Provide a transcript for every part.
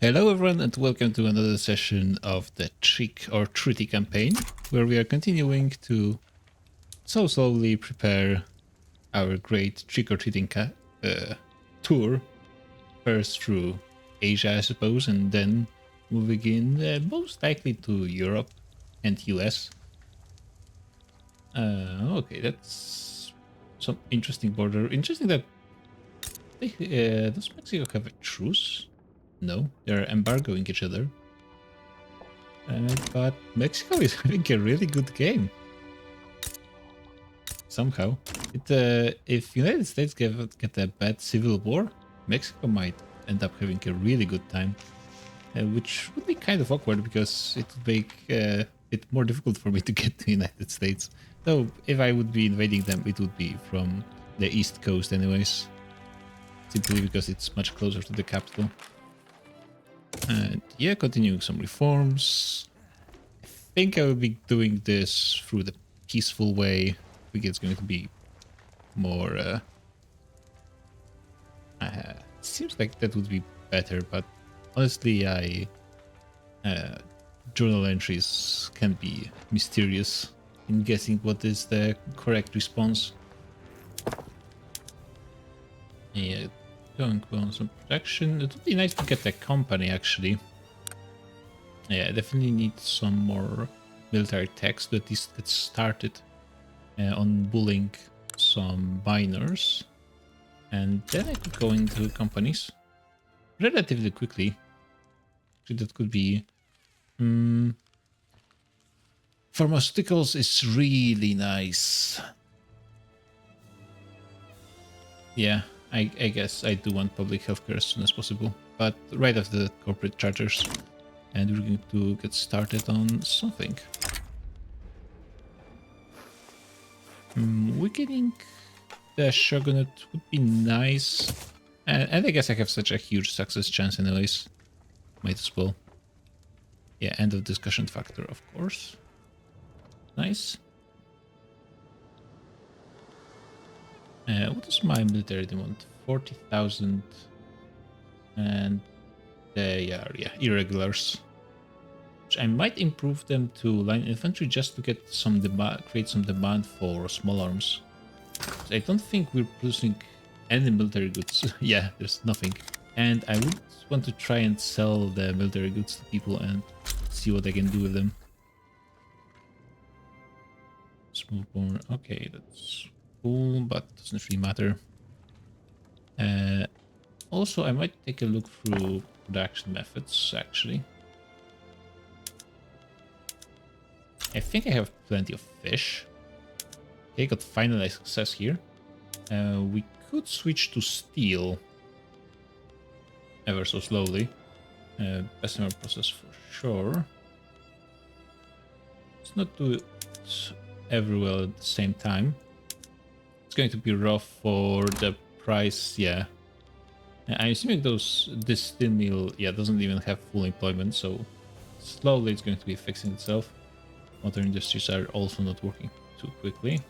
Hello everyone and welcome to another session of the Trick or Treaty campaign, where we are continuing to so slowly prepare our great trick-or-treating tour, first through Asia I suppose, and then moving in most likely to Europe and US. Okay, that's some interesting border. Interesting that does Mexico have a truce? No, they're embargoing each other. But Mexico is having a really good game. Somehow. If United States get a bad civil war, Mexico might end up having a really good time. Which would be kind of awkward because it would make it more difficult for me to get to United States. Though if I would be invading them, it would be from the East Coast anyways. Simply because it's much closer to the capital. And yeah, continuing some reforms. I think I will be doing this through the peaceful way. I think it's going to be more... seems like that would be better, but honestly, journal entries can be mysterious in guessing what is the correct response. Yeah, going on some protection. It would be nice to get a company, actually. Yeah, I definitely need some more military techs to at least get started on bullying some miners. And then I could go into companies relatively quickly. Actually, that could be... pharmaceuticals is really nice. Yeah, I guess I do want public healthcare as soon as possible. But right after the corporate charters. And we're going to get started on something. Weakening the shogunate would be nice. And I guess I have such a huge success chance anyways. Might as well. Yeah, end of discussion factor, of course. Nice. What is my military demand? 40,000. And they are, yeah, irregulars. Which I might improve them to line infantry just to get some demand, create some demand for small arms. I don't think we're producing any military goods. Yeah, there's nothing. And I would want to try and sell the military goods to people and see what I can do with them. Smallborn, okay, that's cool, but doesn't really matter. Also, I might take a look through production methods, actually. I think I have plenty of fish. Okay, got finalized success here. We could switch to steel ever so slowly. Customer process for sure. Let's not do it everywhere at the same time. It's going to be rough for the price, yeah. I'm assuming this steel mill, yeah, doesn't even have full employment, so slowly it's going to be fixing itself. Modern industries are also not working too quickly.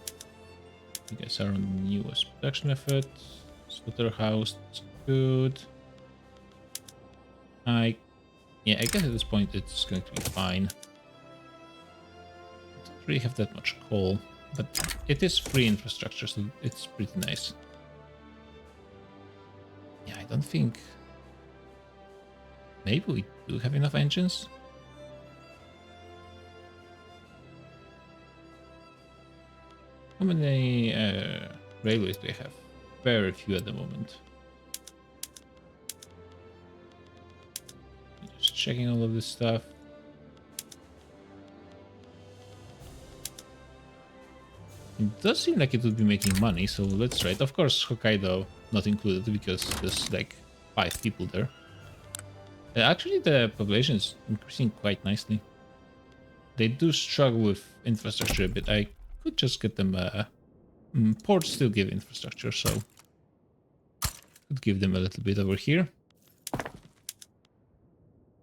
You guys are on the newest production method. Slaughterhouse, that's good. I guess at this point it's going to be fine. I don't really have that much coal, but it is free infrastructure, so it's pretty nice. Yeah, I don't think... Maybe we do have enough engines? How many railways do I have? Very few at the moment. Just checking all of this stuff. It does seem like it would be making money, so let's try it. Of course, Hokkaido not included because there's like 5 people there. Actually, the population is increasing quite nicely. They do struggle with infrastructure a bit. I could just get them... ports still give infrastructure, so... Could give them a little bit over here.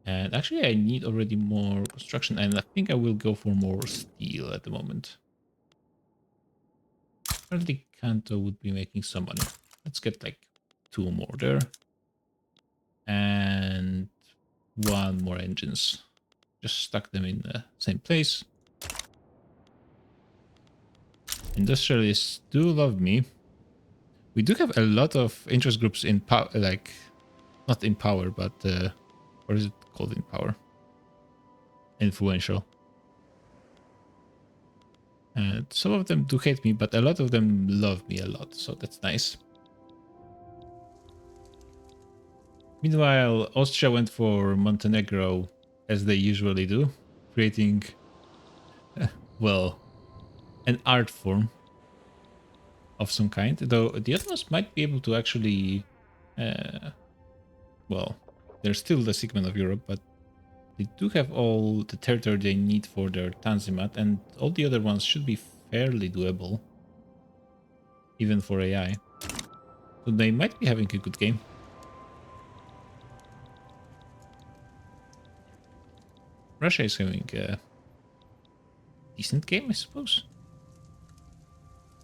And actually, I need already more construction, and I think I will go for more steel at the moment. Apparently, Kanto would be making some money. Let's get like 2 more there. And one more engines. Just stuck them in the same place. Industrialists do love me. We do have a lot of interest groups in power, like not in power, but what is it called in power? Influential. And some of them do hate me, but a lot of them love me a lot, so that's nice. Meanwhile, Austria went for Montenegro, as they usually do, creating, well, an art form of some kind. Though the Ottomans might be able to actually, well, they're still the segment of Europe, but they do have all the territory they need for their Tanzimat, and all the other ones should be fairly doable, even for AI. So they might be having a good game. Russia is having a decent game, I suppose.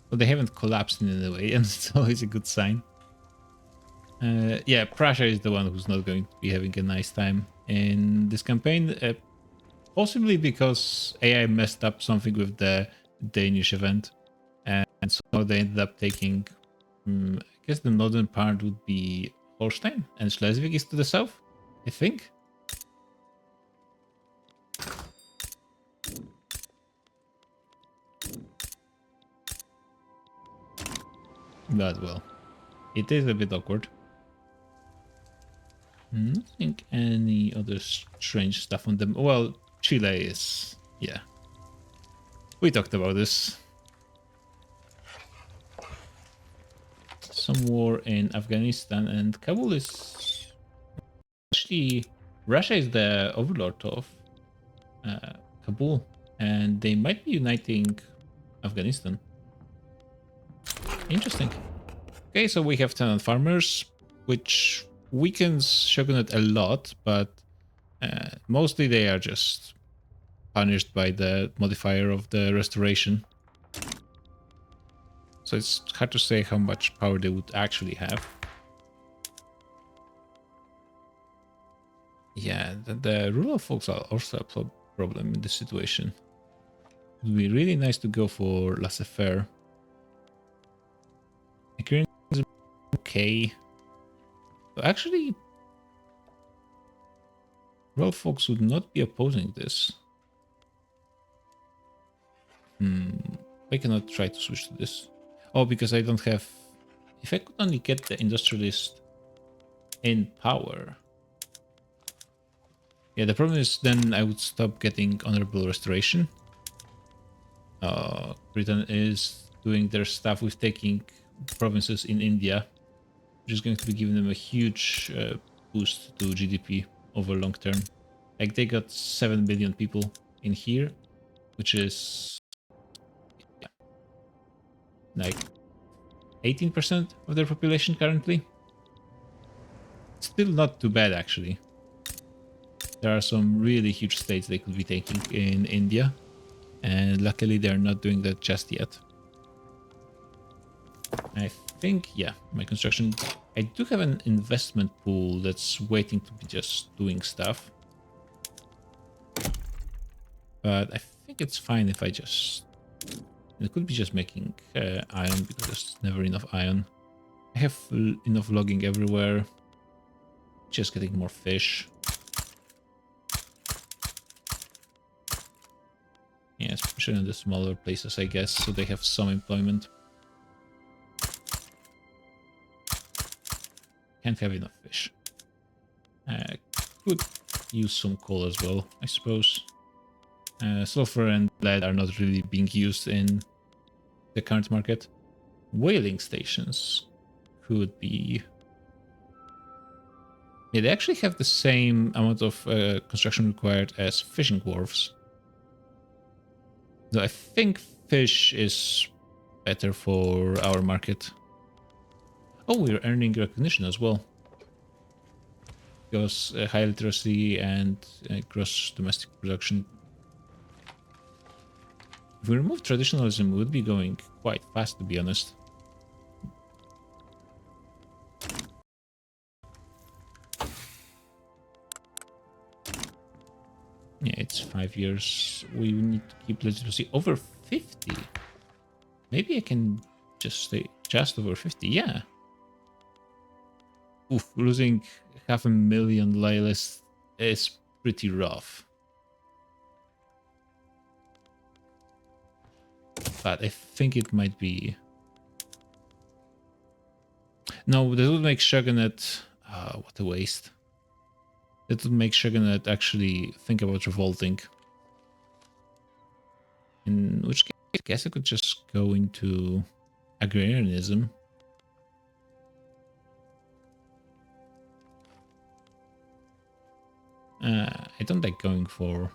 But they haven't collapsed in any way, and it's always a good sign. Yeah, Prussia is the one who's not going to be having a nice time in this campaign. Possibly because AI messed up something with the Danish event. And so they ended up taking, I guess the northern part would be Holstein, and Schleswig is to the south, I think. But well, it is a bit awkward. Not think any other strange stuff on them. Well, Chile is, yeah. We talked about this. Some war in Afghanistan, and Kabul is actually, Russia is the overlord of Kabul, and they might be uniting Afghanistan. Interesting. Okay, so we have tenant farmers, which weakens Shogunate a lot, but mostly they are just punished by the modifier of the restoration. So it's hard to say how much power they would actually have. Yeah, the rural folks are also a problem in this situation. It would be really nice to go for laissez-faire. Is okay. So actually, rural folks would not be opposing this. I cannot try to switch to this. Oh, because I don't have... If I could only get the industrialist in power. Yeah, the problem is then I would stop getting honorable restoration. Britain is doing their stuff with taking provinces in India, which is going to be giving them a huge boost to GDP over long term. Like they got 7 billion people in here, which is like 18% of their population currently. Still not too bad, actually. There are some really huge states they could be taking in India, and luckily they're not doing that just yet. I think, yeah, my construction... I do have an investment pool that's waiting to be just doing stuff. But I think it's fine if I just... It could be just making iron, because there's never enough iron. I have enough logging everywhere. Just getting more fish. Yeah, especially in the smaller places, I guess, so they have some employment. Can't have enough fish. Could use some coal as well, I suppose. Sulfur and lead are not really being used in the current market. Whaling stations could be... Yeah, they actually have the same amount of construction required as fishing wharves. Though I think fish is better for our market. Oh, we're earning recognition as well. Because high literacy and gross domestic production. If we remove traditionalism, we would be going quite fast, to be honest. Yeah, it's 5 years. We need to keep legitimacy over 50. Maybe I can just stay just over 50. Yeah. Oof, losing 500,000 loyalists is pretty rough. But I think it might be... No, that would make Shogunate... what a waste. That would make Shogunate actually think about revolting. In which case, I guess I could just go into agrarianism. I don't like going for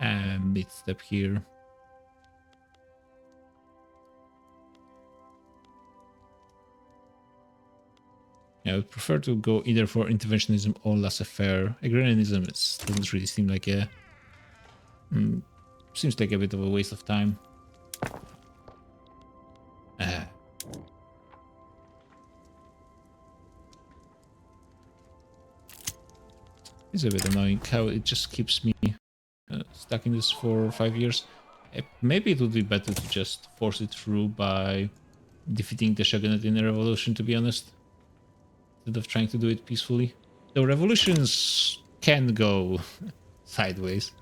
a mid-step here. Yeah, I would prefer to go either for interventionism or laissez-faire. Agrarianism doesn't really seem like a... seems like a bit of a waste of time. It's a bit annoying how it just keeps me stuck in this for 5 years. Maybe it would be better to just force it through by defeating the shogunate in a revolution, to be honest, instead of trying to do it peacefully. The revolutions can go sideways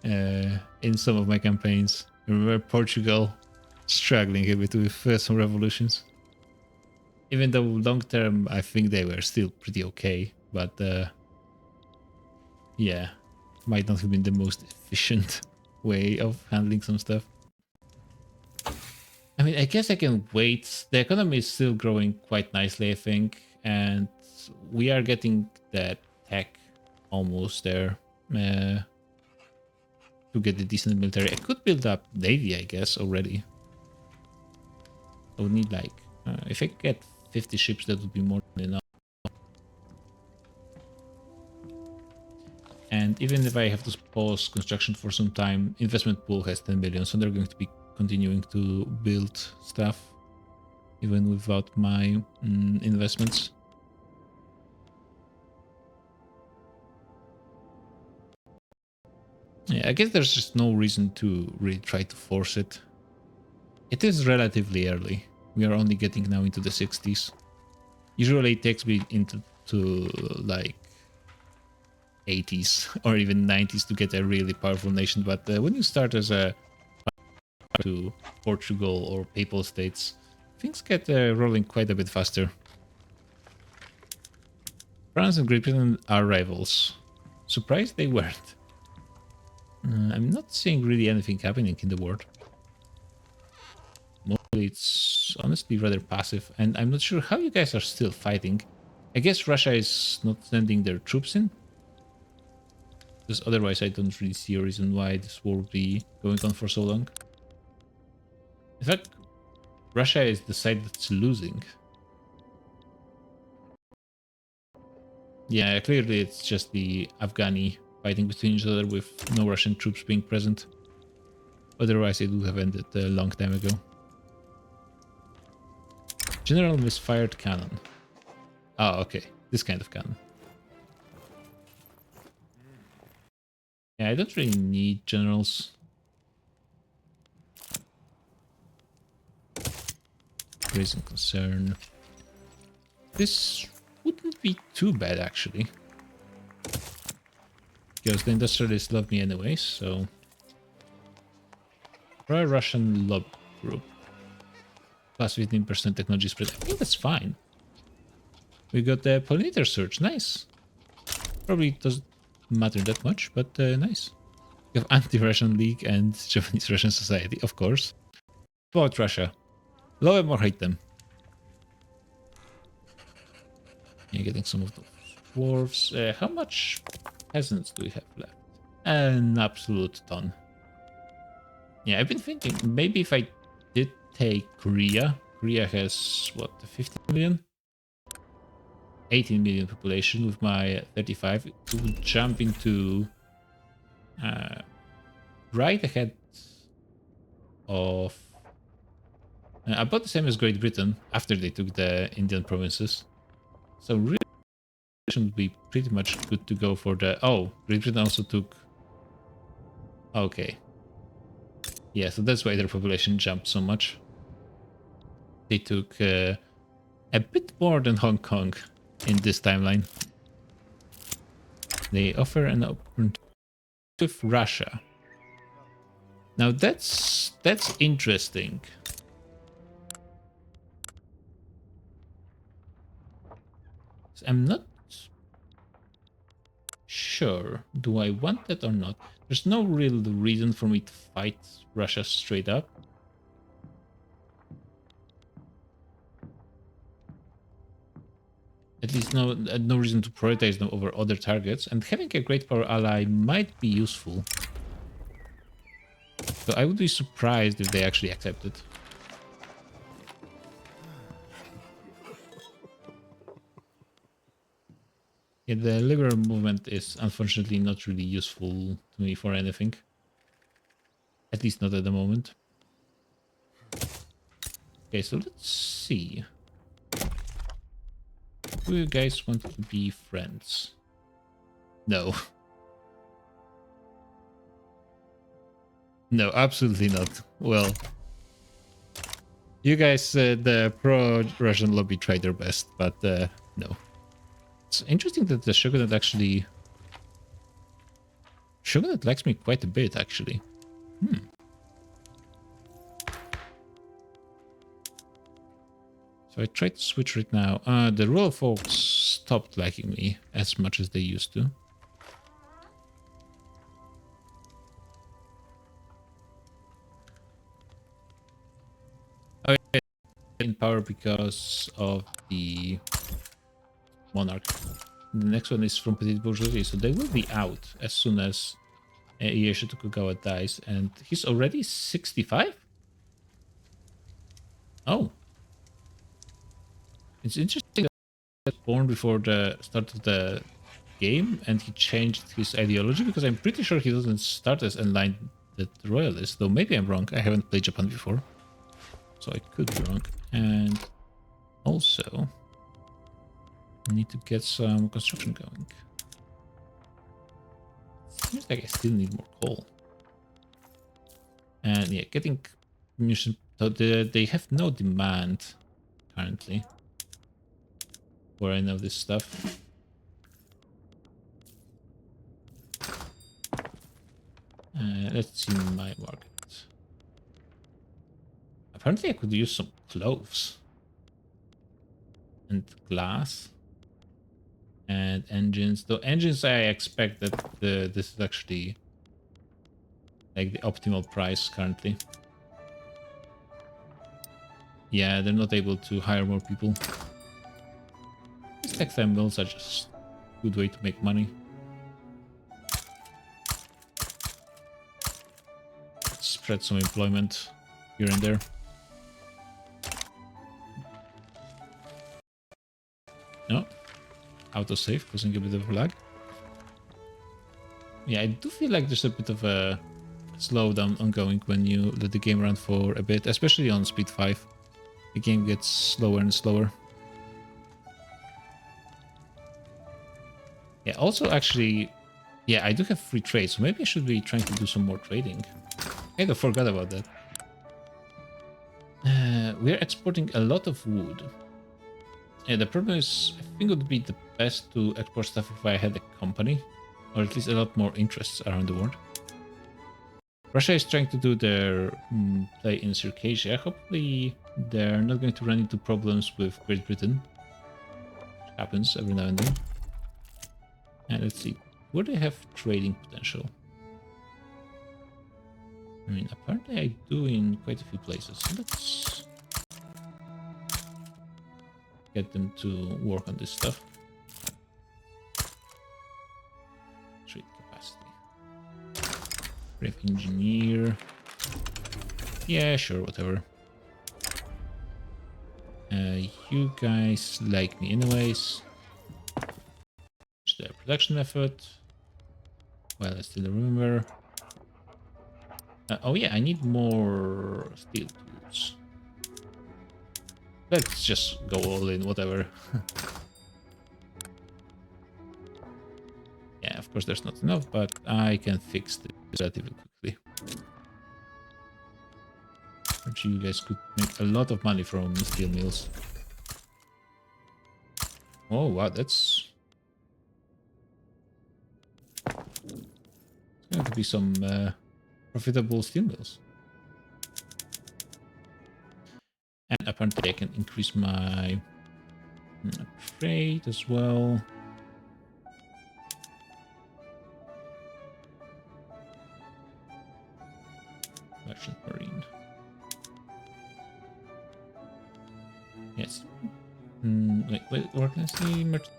in some of my campaigns. I remember Portugal struggling a bit with some revolutions. Even though long term, I think they were still pretty okay, but yeah, might not have been the most efficient way of handling some stuff. I mean, I guess I can wait. The economy is still growing quite nicely, I think, and we are getting the tech almost there to get the decent military. I could build up navy, I guess, already. I would need like, if I get 50 ships, that would be more than enough. And even if I have to pause construction for some time, investment pool has 10 million, so they're going to be continuing to build stuff even without my investments. Yeah, I guess there's just no reason to really try to force it. It is relatively early. We are only getting now into the 60s. Usually it takes me into like 80s or even 90s to get a really powerful nation, but when you start as a to Portugal or Papal States, things get rolling quite a bit faster. France and Great Britain are rivals. Surprised they weren't. I'm not seeing really anything happening in the world. Mostly it's honestly rather passive, and I'm not sure how you guys are still fighting. I guess Russia is not sending their troops in, because otherwise I don't really see a reason why this war would be going on for so long. In fact, Russia is the side that's losing. Yeah, clearly it's just the Afghani fighting between each other with no Russian troops being present. Otherwise it would have ended a long time ago. General misfired cannon. Oh, okay. This kind of cannon. Yeah, I don't really need generals. Raising concern. This wouldn't be too bad, actually. Because the industrialists love me anyways, so... Pro-Russian lobby group. Plus 15% technology spread. I think that's fine. We got the pollinator search. Nice. Probably doesn't matter that much, but nice. We have anti-Russian League and Japanese-Russian Society, of course. About Russia. Love them or hate them. Yeah, getting some of those dwarves. How much peasants do we have left? An absolute ton. Yeah, I've been thinking, maybe if I did take Korea. Korea has, what, 50 million? 18 million population with my 35. It would jump into right ahead of about the same as Great Britain after they took the Indian provinces. So really should be pretty much good to go for the... Oh, Great Britain also took Okay. Yeah, so that's why their population jumped so much. They took a bit more than Hong Kong in this timeline. They offer an opportunity with Russia. Now that's interesting. I'm not sure. Do I want that or not? There's no real reason for me to fight Russia straight up. At least no reason to prioritize them over other targets. And having a great power ally might be useful. So I would be surprised if they actually accept it. Yeah, the liberal movement is unfortunately not really useful to me for anything. At least not at the moment. Okay, so let's see. Do you guys want to be friends? No. No, absolutely not. Well, you guys, the pro-Russian lobby tried their best, but no. It's interesting that the Shogunate actually... Shogunate likes me quite a bit, actually. So I tried to switch right now. The rural folks stopped liking me as much as they used to. Oh, yeah, in power because of the monarch. The next one is from Petite Bourgeoisie, so they will be out as soon as Ieyasu Tokugawa dies, and he's already 65? Oh. It's interesting that he was born before the start of the game, and he changed his ideology, because I'm pretty sure he doesn't start as enlightened royalist, though maybe I'm wrong. I haven't played Japan before, so I could be wrong. And also, I need to get some construction going. Seems like I still need more coal. And yeah, getting munitions. So they have no demand currently for any of this stuff. Let's see my market. Apparently I could use some cloves. And glass. And engines. Though engines, I expect that this is actually like the optimal price currently. Yeah, they're not able to hire more people. These textile mills are just a good way to make money. Spread some employment here and there. No. Autosave, causing a bit of lag. Yeah, I do feel like there's a bit of a slowdown ongoing when you let the game run for a bit, especially on speed 5. The game gets slower and slower. Yeah, also actually, yeah, I do have free trade, so maybe I should be trying to do some more trading. I kind of forgot about that. We're exporting a lot of wood. Yeah, the problem is, I think it would be the best to export stuff if I had a company, or at least a lot more interests around the world. Russia is trying to do their play in Circassia. Hopefully they're not going to run into problems with Great Britain. Which happens every now and then. And let's see, where do they have trading potential? I mean, apparently I do in quite a few places. So let's get them to work on this stuff. Trade capacity. Brave engineer. Yeah, sure, whatever. You guys like me anyways. The production method. Well, I still remember. Oh yeah, I need more steel tools. Let's just go all in, whatever. Yeah, of course there's not enough, but I can fix relatively quickly. Actually, you guys could make a lot of money from steel mills. Oh wow, that's going to be some profitable steel mills. And apparently I can increase my trade as well. Merchant Marine. Yes. Wait, where can I see merchant?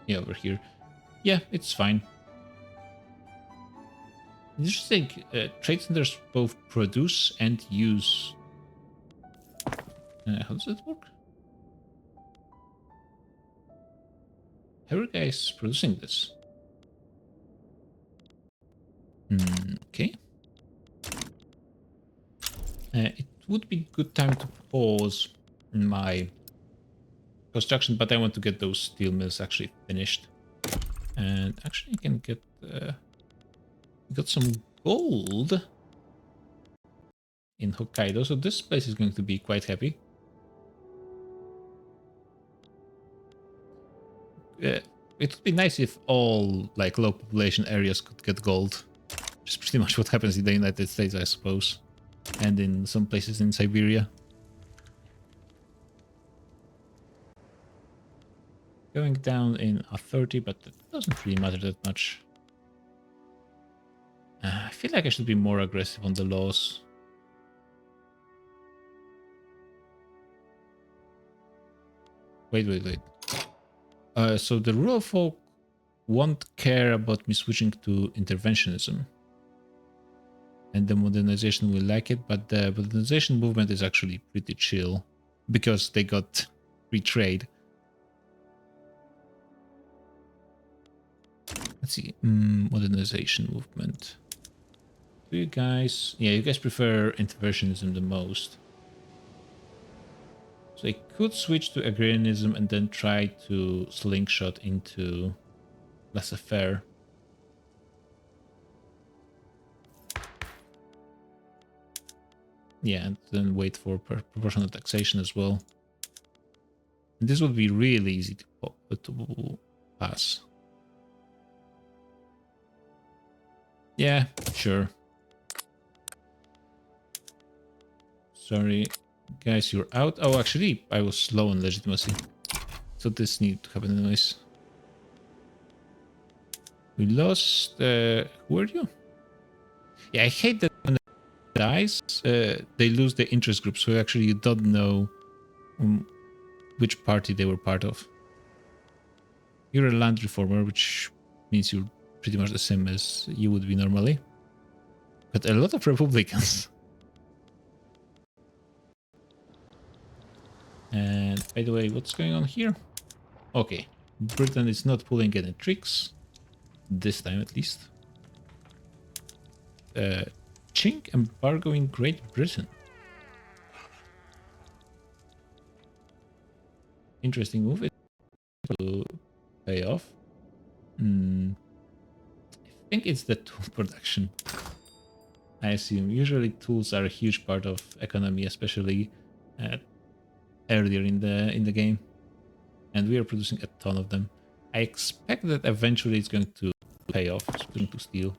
Yeah, over here. Yeah, it's fine. Interesting. Trade centers both produce and use. How does that work? How are you guys producing this? Okay. It would be good time to pause my construction, but I want to get those steel mills actually finished. And actually, I can get got some gold in Hokkaido, so this place is going to be quite happy. It would be nice if all like low population areas could get gold, which is pretty much what happens in the United States, I suppose, and in some places in Siberia. Going down in a 30, but it doesn't really matter that much. I feel like I should be more aggressive on the laws. Wait. So the rural folk won't care about me switching to interventionism. And the modernization will like it, but the modernization movement is actually pretty chill because they got free trade. Let's see, modernization movement. Do you guys... Yeah, you guys prefer interventionism the most. So I could switch to agrarianism and then try to slingshot into laissez-faire. Yeah, and then wait for proportional taxation as well. And this would be really easy to pass. Yeah, sure. Sorry, guys, you're out. Oh, actually, I was slow on legitimacy. So this needed to happen anyways. We lost... who are you? Yeah, I hate that when they dies, they lose the interest group, so actually you don't know which party they were part of. You're a land reformer, which means you're pretty much the same as you would be normally. But a lot of Republicans. And by the way, what's going on here? Okay, Britain is not pulling any tricks. This time at least. Chink embargo in Great Britain. Interesting move. It to pay off. I think it's the tool production. I assume usually tools are a huge part of economy, especially earlier in the game, and we are producing a ton of them. I expect that eventually it's going to pay off, switching to steel.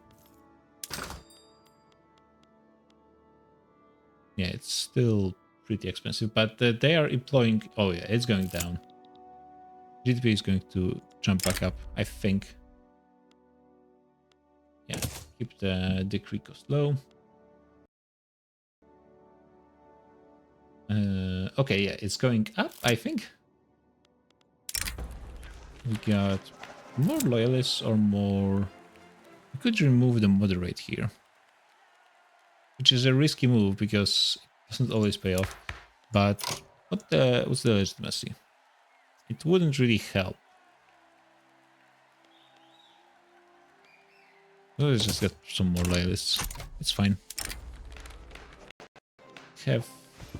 Yeah, it's still pretty expensive, but they are employing... Oh yeah, it's going down. GDP is going to jump back up, I think. Yeah, keep the decree cost low. Okay, yeah, it's going up, I think. We got more loyalists or more... We could remove the moderate here, which is a risky move because it doesn't always pay off. But what's the legitimacy? It wouldn't really help. Let's just get some more loyalists. It's fine. Have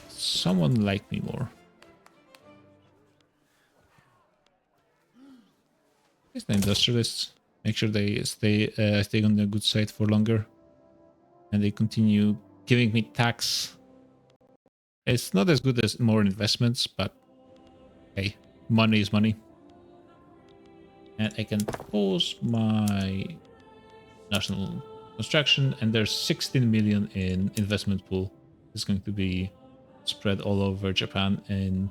someone like me more. It's the industrialists. Make sure they stay on the good side for longer, and they continue giving me tax. It's not as good as more investments, but hey, money is money. And I can pause my national construction, and there's 16 million in investment pool. It's going to be spread all over Japan, and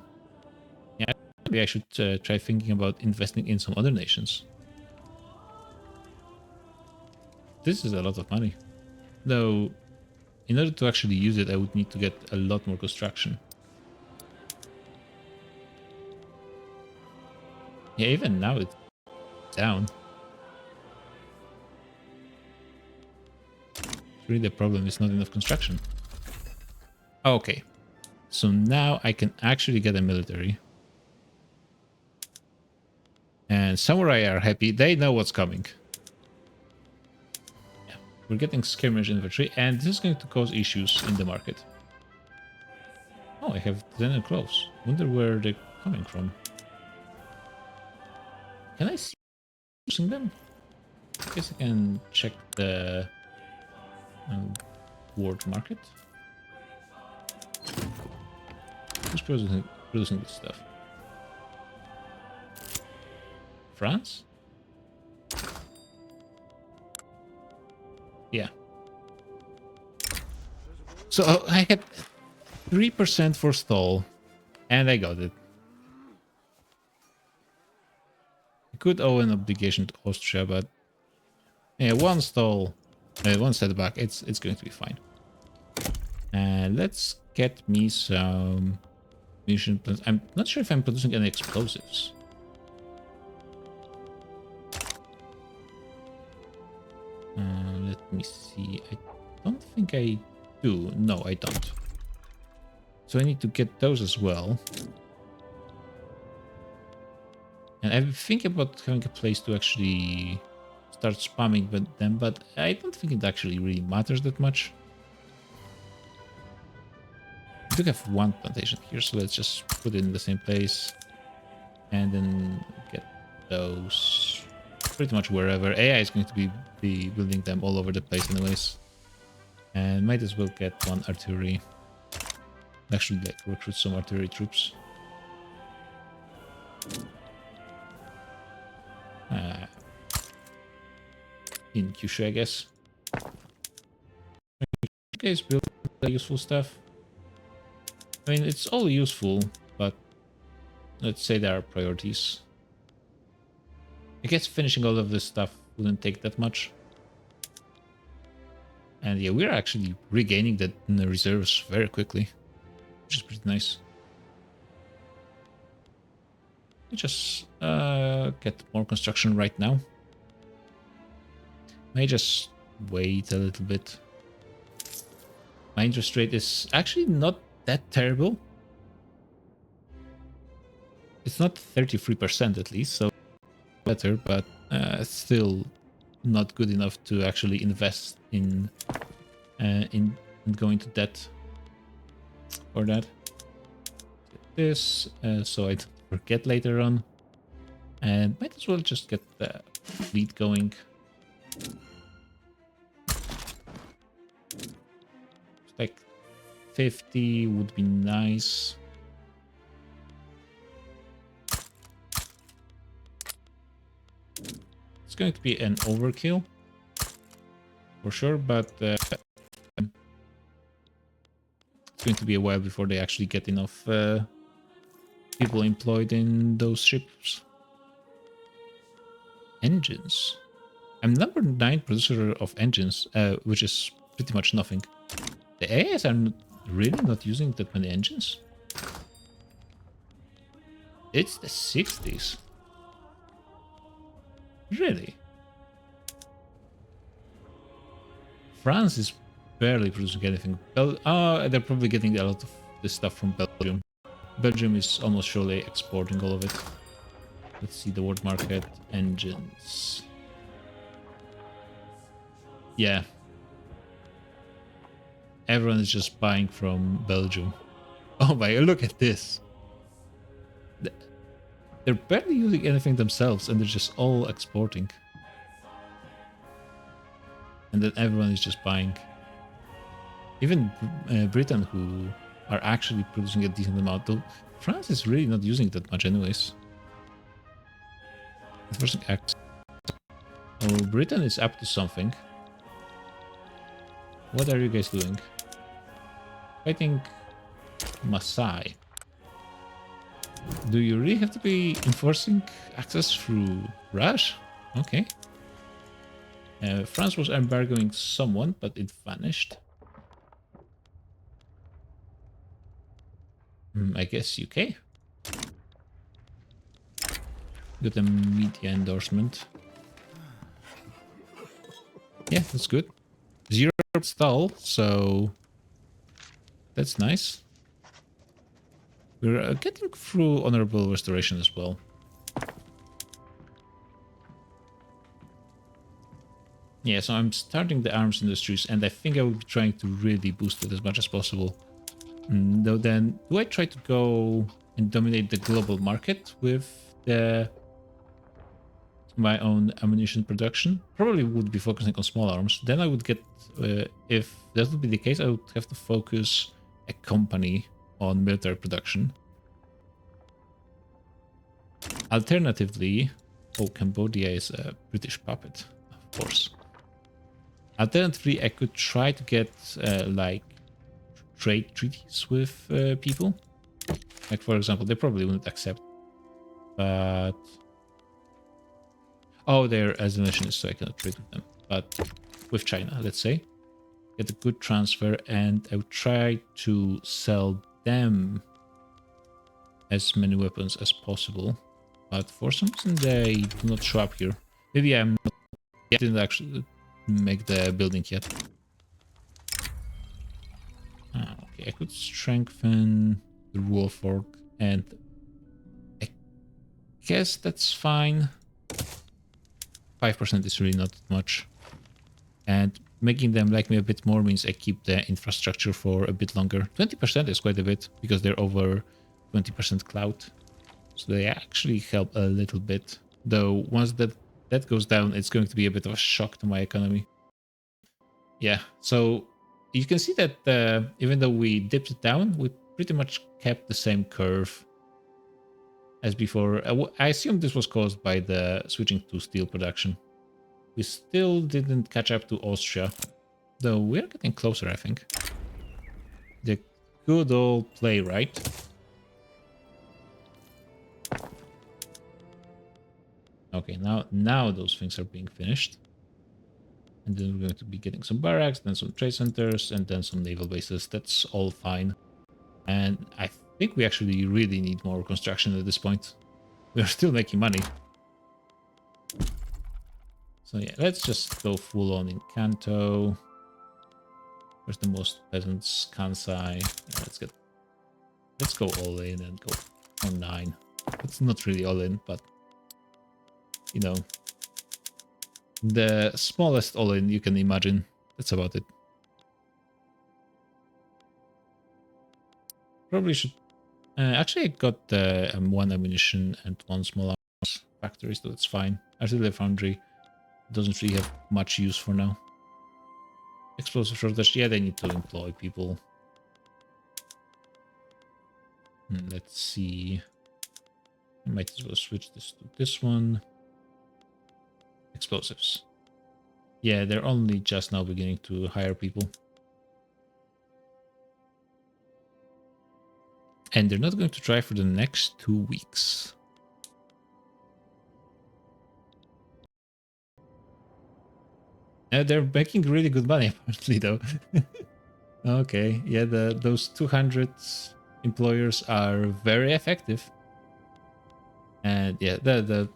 yeah, maybe I should try thinking about investing in some other nations. This is a lot of money. Though, in order to actually use it, I would need to get a lot more construction. Yeah, even now it's down. Really, the problem is not enough construction. Okay, so now I can actually get a military. And samurai are happy. They know what's coming. Yeah, we're getting skirmish infantry, and this is going to cause issues in the market. Oh, I have 10 close. Wonder where they're coming from. Can I see using them? I guess I can check the world market. Who's producing this stuff? France? Yeah. So I had 3% for stall, and I got it. I could owe an obligation to Austria, but yeah, one stall, one setback, it's going to be fine. And let's get me some munition plants. I'm not sure if I'm producing any explosives. Let me see. I don't think I do. No, I don't. So I need to get those as well. And I'm thinking about having a place to actually start spamming them, but I don't think it actually really matters that much. I do have one plantation here, so let's just put it in the same place. And then get those pretty much wherever. AI is going to be building them all over the place anyways. And might as well get one artillery. Actually, like, recruit some artillery troops. In Kyushu, I guess. Guys, build useful stuff. I mean, it's all useful, but let's say there are priorities. I guess finishing all of this stuff wouldn't take that much. And yeah, we're actually regaining the reserves very quickly, which is pretty nice. We just get more construction right now. May just wait a little bit. My interest rate is actually not that terrible. It's not 33% at least, so better, but still not good enough to actually invest in going to debt for that. This so I don't forget later on, and might as well just get the fleet going. Like 50 would be nice. It's going to be an overkill for sure, but it's going to be a while before they actually get enough people employed in those ships. Engines. I'm number 9 producer of engines, which is pretty much nothing. The AIs are really not using that many engines. It's the 60s. Really? France is barely producing anything. They're probably getting a lot of this stuff from Belgium. Belgium is almost surely exporting all of it. Let's see the world market. Engines. Yeah. Everyone is just buying from Belgium. Oh my, look at this. They're barely using anything themselves and they're just all exporting. and then everyone is just buying. Even Britain, who are actually producing a decent amount, though France is really not using that much anyways. Enforcing acts. Oh, Britain is up to something. What are you guys doing? Fighting Maasai. Do you really have to be enforcing access through Rush? Okay. France was embargoing someone, but it vanished. I guess UK. Got a media endorsement. Yeah, that's good. 0 stall, so that's nice. We're getting through honorable restoration as well. Yeah, so I'm starting the arms industries, and I think I will be trying to really boost it as much as possible. Though then, do I try to go and dominate the global market with my own ammunition production? Probably would be focusing on small arms. Then I would get, if that would be the case, I would have to focus a company on military production. Alternatively, oh, Cambodia is a British puppet, of course. Alternatively, I could try to get like trade treaties with people. Like, for example, they probably wouldn't accept, but oh, they're as a nationalist, so I cannot trade with them. But with China, let's say, get a good transfer, and I would try to sell them as many weapons as possible. But for some reason, they do not show up here. Maybe I didn't actually make the building yet. Okay, I could strengthen the rule fork, and I guess that's fine. 5% is really not much. And making them like me a bit more means I keep the infrastructure for a bit longer. 20% is quite a bit, because they're over 20% cloud. So they actually help a little bit. Though once that goes down, it's going to be a bit of a shock to my economy. Yeah, so you can see that even though we dipped it down, we pretty much kept the same curve as before. I assume this was caused by the switching to steel production. We still didn't catch up to Austria, though we're getting closer, I think. The good old playwright. Okay, now those things are being finished. And then we're going to be getting some barracks, then some trade centers, and then some naval bases. That's all fine. And I think we actually really need more construction at this point. We are still making money. So yeah, let's just go full on in Kanto. Where's the most peasants? Kansai. Yeah, let's go all in and go on 9. It's not really all in, but you know, the smallest all in you can imagine. That's about it. Probably should. Actually, I got 1 ammunition and 1 small arms factory, so that's fine. Artillery foundry doesn't really have much use for now. Explosive shortage, yeah, they need to employ people. Let's see. I might as well switch this to this one. Explosives. Yeah, they're only just now beginning to hire people. And they're not going to try for the next 2 weeks. They're making really good money, apparently, though. Okay, yeah, those 200 employers are very effective. And yeah, this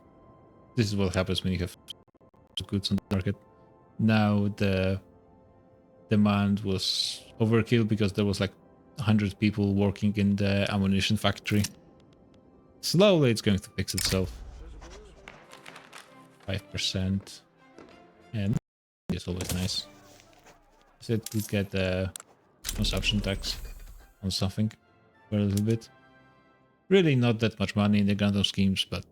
is what happens when you have goods on the market. Now the demand was overkill because there was like 100 people working in the ammunition factory. Slowly it's going to fix itself. 5%. And it's always nice. So it could get a consumption tax on something for a little bit. Really not that much money in the Gundam schemes, but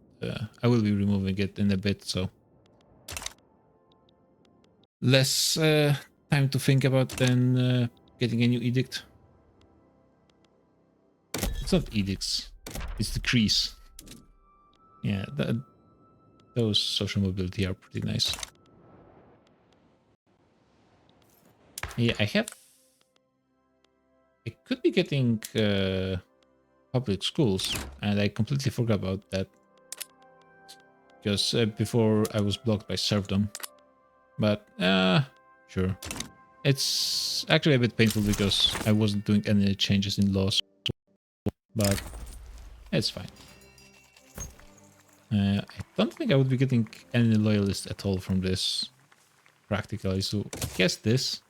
I will be removing it in a bit, so less time to think about than getting a new edict. It's not edicts, it's decrees. Yeah, those social mobility are pretty nice. Yeah, I could be getting public schools, and I completely forgot about that. Because before I was blocked by serfdom. But, sure. It's actually a bit painful because I wasn't doing any changes in laws. But it's fine. I don't think I would be getting any loyalists at all from this, practically. So I guess this.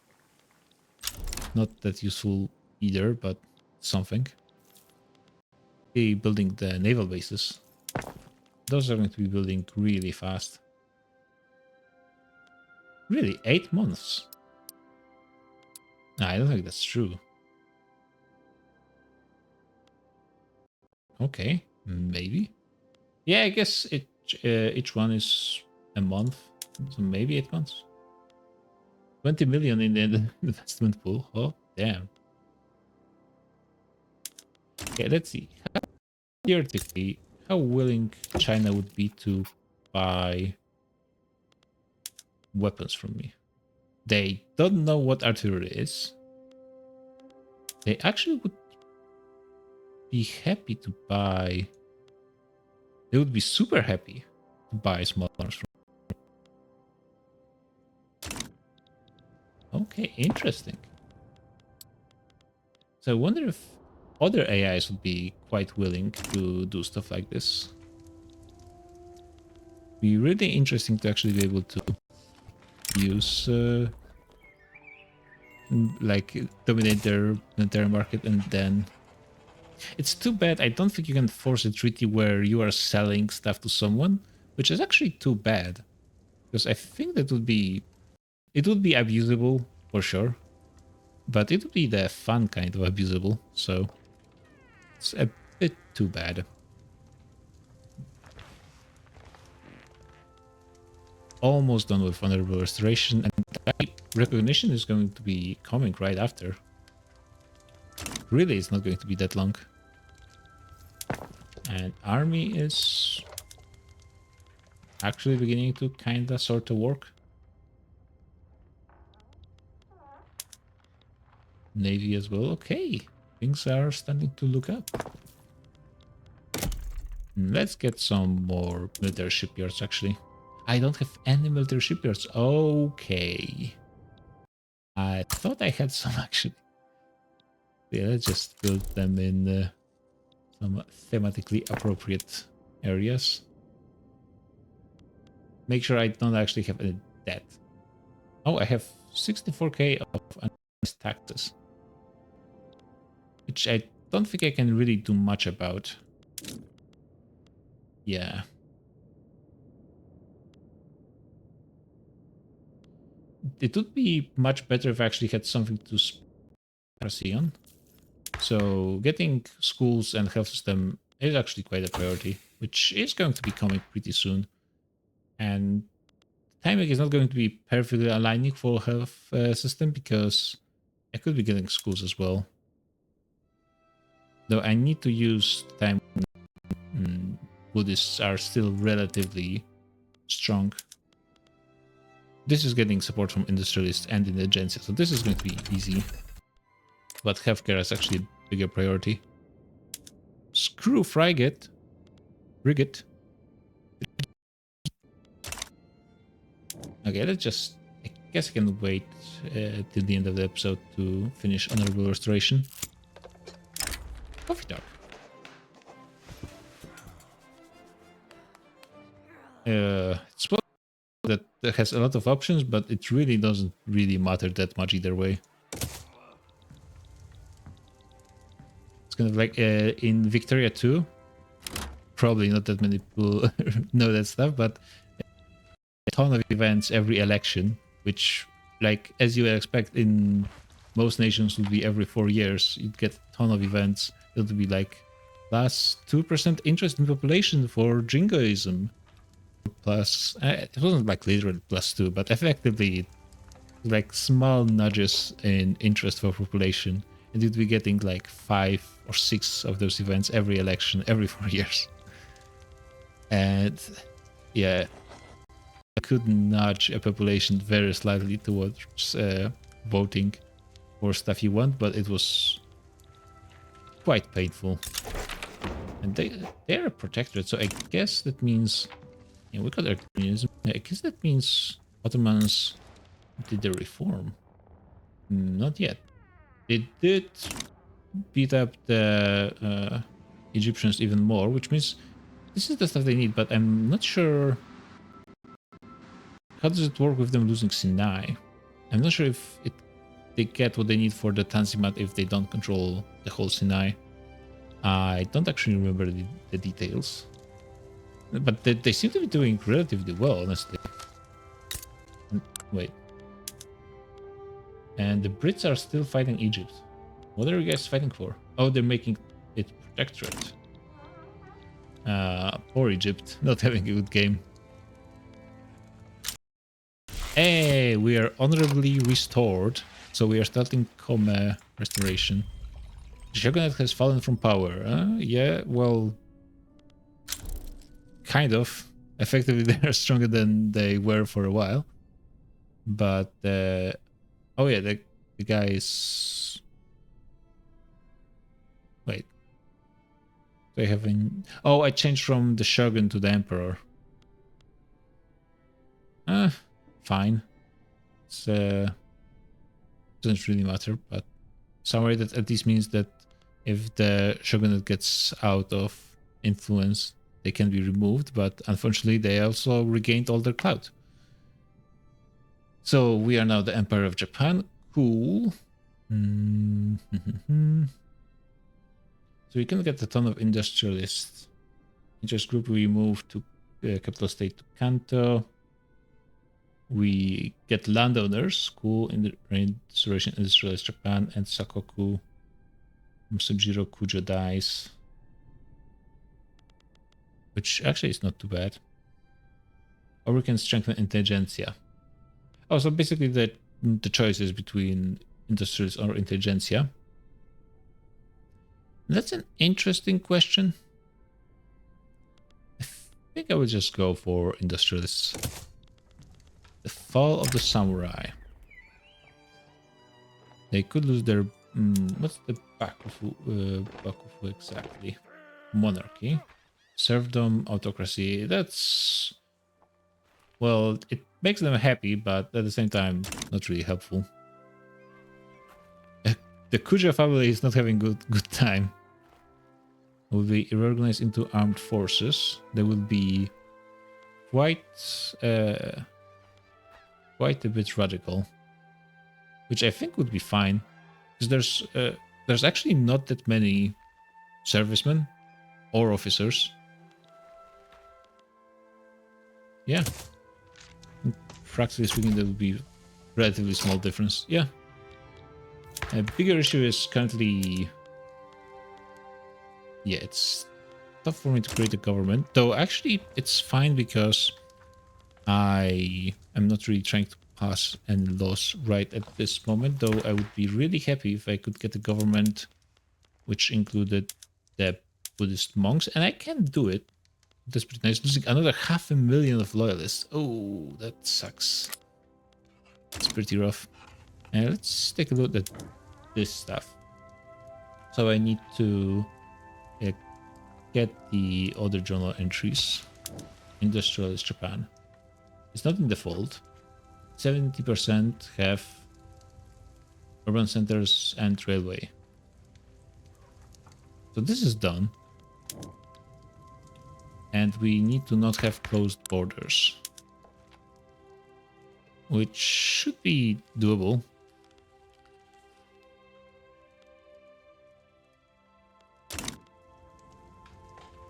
Not that useful either, but something. Building the naval bases. Those are going to be building really fast. Really, 8 months? Nah, I don't think that's true. Okay, maybe. Yeah, I guess each one is a month, so maybe 8 months. 20 million in the investment pool. Oh, damn. Okay, let's see. Theoretically, how willing China would be to buy weapons from me? They don't know what artillery is. They actually would be happy to buy. They would be super happy to buy small arms from. Okay, interesting. So I wonder if other AIs would be quite willing to do stuff like this. Be really interesting to actually be able to use like dominate their planetary market, and then it's too bad. I don't think you can force a treaty where you are selling stuff to someone, which is actually too bad, because I think that would be abusable for sure, but it would be the fun kind of abusable. So it's a bit too bad. Almost done with honorable restoration, and recognition is going to be coming right after. Really, it's not going to be that long. And army is actually beginning to kinda sort of work. Navy as well. Okay, things are starting to look up. Let's get some more military shipyards, actually. I don't have any military shipyards. Okay. I thought I had some, actually. Yeah, let's just build them in some thematically appropriate areas. Make sure I don't actually have any debt. Oh, I have 64k of unused taxes, which I don't think I can really do much about. Yeah. It would be much better if I actually had something to spend on. So getting schools and health system is actually quite a priority, which is going to be coming pretty soon. And timing is not going to be perfectly aligning for health system because I could be getting schools as well. Though I need to use time when Buddhists are still relatively strong. This is getting support from industrialists and intelligentsia, so this is going to be easy. But healthcare is actually a bigger priority. Screw frigate. Frigate. Okay, let's just... I guess I can wait till the end of the episode to finish honorable restoration. Coffee talk. It's one that has a lot of options, but it really doesn't really matter that much either way. It's kind of like in Victoria 2. Probably not that many people know that stuff, but a ton of events every election, which, like, as you would expect in most nations, would be every 4 years. You'd get a ton of events. It would be like plus 2% interest in population for jingoism. Plus, it wasn't like literally plus 2, but effectively like small nudges in interest for population, and you'd be getting like 5 or 6 of those events every election, every 4 years. And yeah, I could nudge a population very slightly towards voting for stuff you want, but it was quite painful. And they're a protectorate, so I guess that means, yeah, we got communism. I guess that means Ottomans did the reform. Not yet. They did beat up the Egyptians even more, which means this is the stuff they need, but I'm not sure how does it work with them losing Sinai. I'm not sure if they get what they need for the Tanzimat if they don't control the whole Sinai. I don't actually remember the details, but they seem to be doing relatively well, honestly. Wait. And the Brits are still fighting Egypt. What are you guys fighting for? Oh, they're making it protectorate. Poor Egypt, not having a good game. Hey, we are honorably restored. So we are starting Kome restoration. The shogunate has fallen from power. Yeah, well, kind of. Effectively, they are stronger than they were for a while. But, oh yeah, the guy is... Wait. They haven't... Oh, I changed from the shogun to the emperor. Fine. It's, doesn't really matter, but somewhere that at least means that if the shogunate gets out of influence, they can be removed, but unfortunately they also regained all their clout. So we are now the Empire of Japan. Cool. So we can get a ton of industrialists. Interest group, we move to capital state to Kanto. We get landowners. Cool. In the restoration industrialist Japan and Sakoku. Sub-Zero Kujo dies. Which actually is not too bad. Or we can strengthen intelligentsia. Oh, so basically the choice is between industrials or intelligentsia. That's an interesting question. I think I would just go for industrialists. The fall of the samurai. They could lose their... what's the Bakufu exactly? Monarchy. Serfdom, autocracy. That's... Well, it makes them happy, but at the same time, not really helpful. The Kuja family is not having good time. Will be reorganized into armed forces. They will be quite a bit radical, which I think would be fine, because there's actually not that many servicemen or officers. Yeah, practically speaking, there would be relatively small difference. Yeah, a bigger issue is currently. Yeah, it's tough for me to create a government, though actually it's fine because I am not really trying to pass any laws right at this moment, though I would be really happy if I could get a government which included the Buddhist monks, and I can do it. That's pretty nice. Losing another 500,000 of loyalists. Oh, that sucks. It's pretty rough. And let's take a look at this stuff. So I need to get the other journal entries. Industrialist Japan. It's not in default. 70% have urban centers and railway. So this is done. And we need to not have closed borders, which should be doable.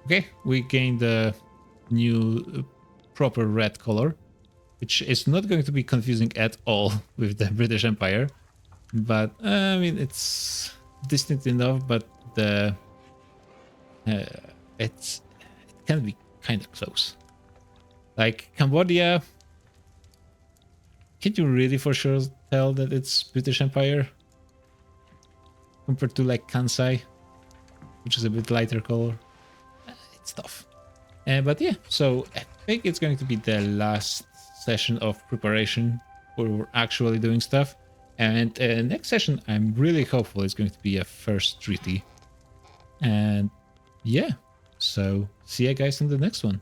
Okay, we gained a new proper red color, which is not going to be confusing at all with the British Empire. But I mean, it's distinct enough, but the it can be kind of close. Like Cambodia can you really for sure tell that it's British Empire compared to like Kansai, which is a bit lighter color? It's tough. But yeah, so I think it's going to be the last session of preparation where we're actually doing stuff. And next session, I'm really hopeful it's going to be a first treaty. And yeah, so see you guys in the next one.